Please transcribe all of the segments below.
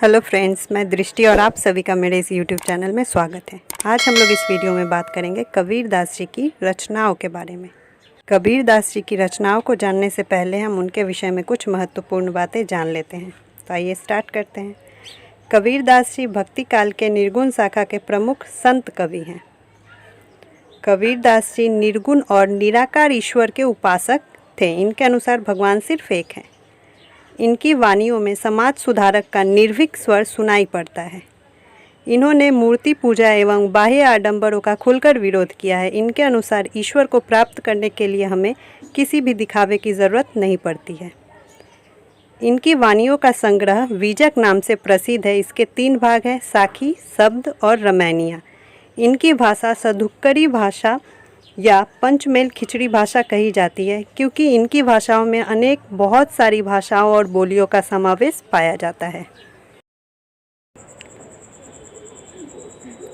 Hello friends, मैं दृष्टि और आप सभी का मेरे इस यूट्यूब चैनल में स्वागत है। आज हम लोग इस वीडियो में बात करेंगे कबीर दास जी की रचनाओं के बारे में। कबीर दास जी की रचनाओं को जानने से पहले हम उनके विषय में कुछ महत्वपूर्ण बातें जान लेते हैं। तो आइए स्टार्ट करते हैं। कबीर दास जी भक्ति काल के निर्गुण शाखा के प्रमुख संत कवि हैं। कबीर दास जी निर्गुण और निराकार ईश्वर के उपासक थे। इनके अनुसार भगवान सिर्फ एक है। इनकी वाणियों में समाज सुधारक का निर्भीक स्वर सुनाई पड़ता है। इन्होंने मूर्ति पूजा एवं बाह्य आडंबरों का खुलकर विरोध किया है। इनके अनुसार ईश्वर को प्राप्त करने के लिए हमें किसी भी दिखावे की ज़रूरत नहीं पड़ती है। इनकी वाणियों का संग्रह वीजक नाम से प्रसिद्ध है। इसके 3 भाग हैं, साखी, शब्द और रामायणिया। इनकी भाषा सधुक्करी भाषा या पंचमेल खिचड़ी भाषा कही जाती है, क्योंकि इनकी भाषाओं में बहुत सारी भाषाओं और बोलियों का समावेश पाया जाता है।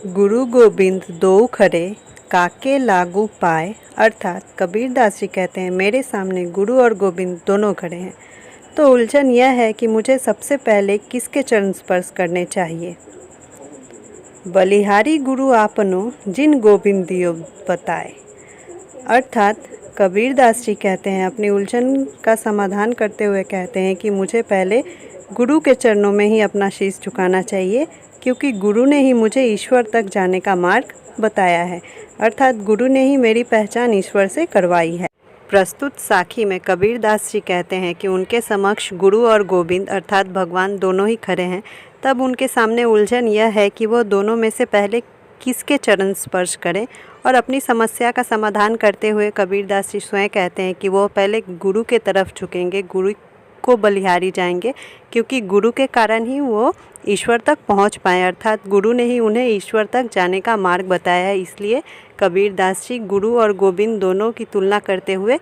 गुरु गोविंद दो खरे काके लागू पाए, अर्थात कबीर दास जी कहते हैं मेरे सामने गुरु और गोविंद दोनों खड़े हैं, तो उलझन यह है कि मुझे सबसे पहले किसके चरण स्पर्श करने चाहिए। बलिहारी गुरु आपनो जिन गोविंद दियो बताए, अर्थात कबीर दास जी कहते हैं अपनी उलझन का समाधान करते हुए कहते हैं कि मुझे पहले गुरु के चरणों में ही अपना शीश झुकाना चाहिए, क्योंकि गुरु ने ही मुझे ईश्वर तक जाने का मार्ग बताया है। अर्थात गुरु ने ही मेरी पहचान ईश्वर से करवाई है। प्रस्तुत साखी में कबीर दास जी कहते हैं कि उनके समक्ष गुरु और गोविंद अर्थात भगवान दोनों ही खड़े हैं। तब उनके सामने उलझन यह है कि वो दोनों में से पहले किसके चरण स्पर्श करें, और अपनी समस्या का समाधान करते हुए कबीर दास जी स्वयं कहते हैं कि वो पहले गुरु के तरफ झुकेंगे, गुरु को बलिहारी जाएंगे, क्योंकि गुरु के कारण ही वो ईश्वर तक पहुंच पाए। अर्थात गुरु ने ही उन्हें ईश्वर तक जाने का मार्ग बताया है। इसलिए कबीर दास जी गुरु और गोविंद दोनों की तुलना करते हुए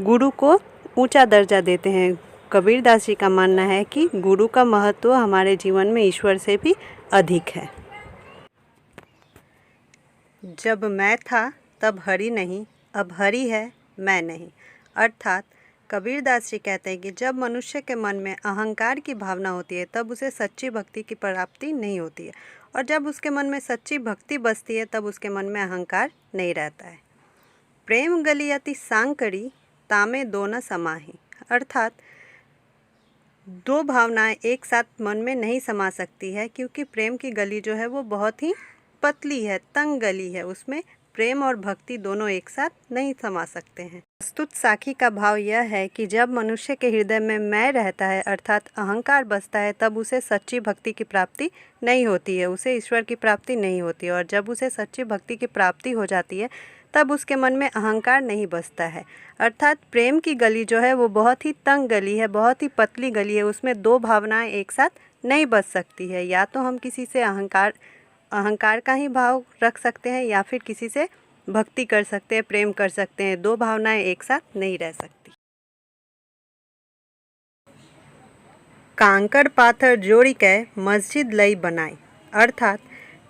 गुरु को ऊंचा दर्जा देते हैं। कबीर दास जी का मानना है कि गुरु का महत्व हमारे जीवन में ईश्वर से भी अधिक है। जब मैं था तब हरि नहीं, अब हरि है मैं नहीं। अर्थात कबीर दास जी कहते हैं कि जब मनुष्य के मन में अहंकार की भावना होती है तब उसे सच्ची भक्ति की प्राप्ति नहीं होती है, और जब उसके मन में सच्ची भक्ति बसती है तब उसके मन में अहंकार नहीं रहता है। प्रेम गली अति सांकरी तामे दो न समाही, अर्थात 2 भावनाएं एक साथ मन में नहीं समा सकती है, क्योंकि प्रेम की गली जो है वो बहुत ही पतली है, तंग गली है। उसमें प्रेम और भक्ति दोनों एक साथ नहीं समा सकते हैं। प्रस्तुत साखी का भाव यह है कि जब मनुष्य के हृदय में मैं रहता है अर्थात अहंकार बसता है, तब उसे सच्ची भक्ति की प्राप्ति नहीं होती है, उसे ईश्वर की प्राप्ति नहीं होती है। और जब उसे सच्ची भक्ति की प्राप्ति हो जाती है तब उसके मन में अहंकार नहीं बसता है। अर्थात प्रेम की गली जो है वो बहुत ही तंग गली है, बहुत ही पतली गली है। उसमें 2 भावनाएं एक साथ नहीं बस सकती है। या तो हम किसी से अहंकार का ही भाव रख सकते हैं, या फिर किसी से भक्ति कर सकते हैं, प्रेम कर सकते हैं। 2 भावनाएं एक साथ नहीं रह सकती। कांकर पाथर जोड़ी के मस्जिद लई बनाई, अर्थात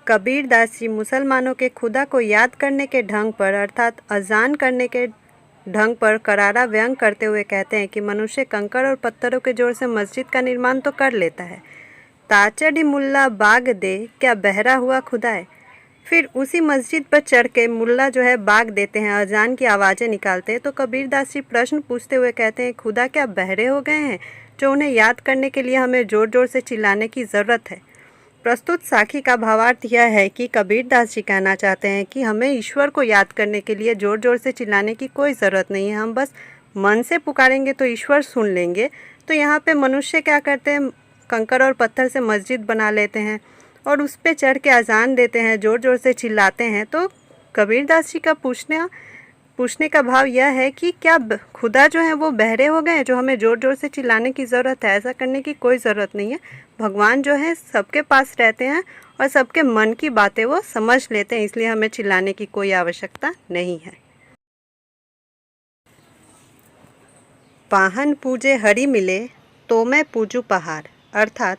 कबीर दास जी मुसलमानों के खुदा को याद करने के ढंग पर अर्थात अजान करने के ढंग पर करारा व्यंग करते हुए कहते हैं कि मनुष्य कंकड़ और पत्थरों के जोड़ से मस्जिद का निर्माण तो कर लेता है, ताचड़ी मुल्ला बाग दे क्या बहरा हुआ खुदा है। फिर उसी मस्जिद पर चढ़ के मुल्ला जो है बाग देते हैं, अजान की आवाज़ें निकालते हैं। तो कबीर दास जी प्रश्न पूछते हुए कहते हैं खुदा क्या बहरे हो गए हैं, जो उन्हें याद करने के लिए हमें ज़ोर ज़ोर से चिल्लाने की ज़रूरत है। प्रस्तुत साखी का भावार्थ यह है कि कबीर दास जी कहना चाहते हैं कि हमें ईश्वर को याद करने के लिए ज़ोर ज़ोर से चिल्लाने की कोई ज़रूरत नहीं है। हम बस मन से पुकारेंगे तो ईश्वर सुन लेंगे। तो यहाँ पे मनुष्य क्या करते हैं, कंकड़ और पत्थर से मस्जिद बना लेते हैं और उस पर चढ़ के अजान देते हैं, ज़ोर ज़ोर से चिल्लाते हैं। तो कबीर दास जी का पूछने का भाव यह है कि क्या खुदा जो है वो बहरे हो गए हैं, जो हमें ज़ोर ज़ोर से चिल्लाने की ज़रूरत है। ऐसा करने की कोई ज़रूरत नहीं है। भगवान जो है सबके पास रहते हैं और सबके मन की बातें वो समझ लेते हैं, इसलिए हमें चिल्लाने की कोई आवश्यकता नहीं है। पाहन पूजे हरि मिले तो मैं पूजू पहाड़, अर्थात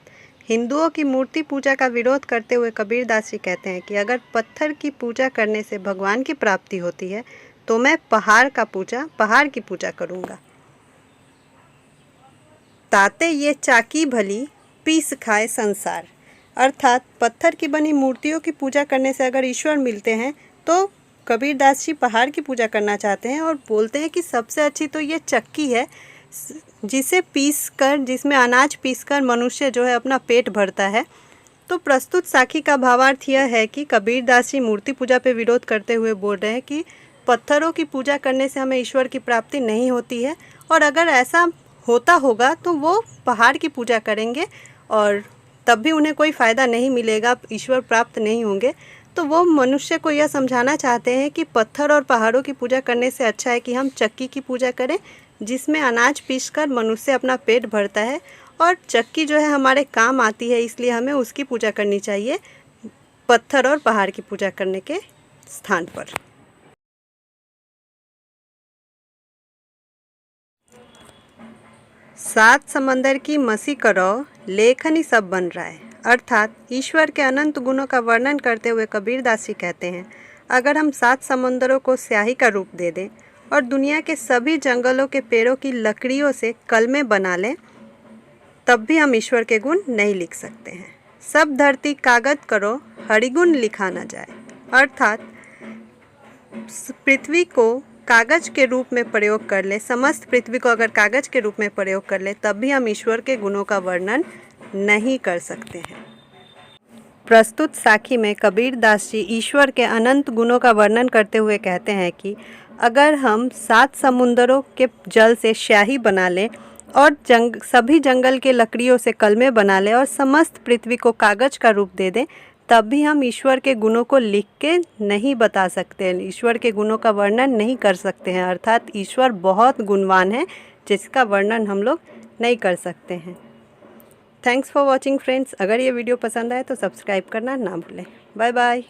हिंदुओं की मूर्ति पूजा का विरोध करते हुए कबीर दास जी कहते हैं कि अगर पत्थर की पूजा करने से भगवान की प्राप्ति होती है तो मैं पहाड़ की पूजा करूँगा। ताते ये चाकी भली पीस खाए संसार। अर्थात पत्थर की बनी मूर्तियों की पूजा करने से अगर ईश्वर मिलते हैं तो कबीरदास जी पहाड़ की पूजा करना चाहते हैं और बोलते हैं कि सबसे अच्छी तो ये चक्की है जिसे पीस कर, जिसमें अनाज पीस कर मनुष्य जो है अपना पेट भरता है। तो प्रस्तुत साखी का भावार्थ यह है कि कबीरदास जी मूर्ति पूजा पे विरोध करते हुए बोल रहे हैं कि पत्थरों की पूजा करने से हमें ईश्वर की प्राप्ति नहीं होती है, और अगर ऐसा होता होगा तो वो पहाड़ की पूजा करेंगे और तब भी उन्हें कोई फ़ायदा नहीं मिलेगा, ईश्वर प्राप्त नहीं होंगे। तो वो मनुष्य को यह समझाना चाहते हैं कि पत्थर और पहाड़ों की पूजा करने से अच्छा है कि हम चक्की की पूजा करें जिसमें अनाज पीसकर मनुष्य अपना पेट भरता है, और चक्की जो है हमारे काम आती है, इसलिए हमें उसकी पूजा करनी चाहिए पत्थर और पहाड़ की पूजा करने के स्थान पर। सात समंदर की मसी करो लेखन ही सब बन रहा है। अर्थात ईश्वर के अनंत गुणों का वर्णन करते हुए कबीरदास जी कहते हैं, अगर हम सात समंदरों को स्याही का रूप दे दें और दुनिया के सभी जंगलों के पेड़ों की लकड़ियों से कलमे बना लें, तब भी हम ईश्वर के गुण नहीं लिख सकते हैं। सब धरती कागज करो हरिगुण लिखा न जाए। अर्थात पृथ्वी को कागज के रूप में प्रयोग कर ले, समस्त पृथ्वी को अगर कागज के रूप में प्रयोग कर ले, तब भी हम ईश्वर के गुणों का वर्णन नहीं कर सकते हैं। प्रस्तुत साखी में कबीरदास जी ईश्वर के अनंत गुणों का वर्णन करते हुए कहते हैं कि अगर हम सात समुंदरों के जल से स्याही बना लें और सभी जंगल के लकड़ियों से कलमे बना लें और समस्त पृथ्वी को कागज का रूप दे दें, तब भी हम ईश्वर के गुणों को लिख के नहीं बता सकते हैं, ईश्वर के गुणों का वर्णन नहीं कर सकते हैं। अर्थात ईश्वर बहुत गुणवान है जिसका वर्णन हम लोग नहीं कर सकते हैं। Thanks for watching friends. अगर ये वीडियो पसंद आए तो सब्सक्राइब करना ना भूलें। Bye bye.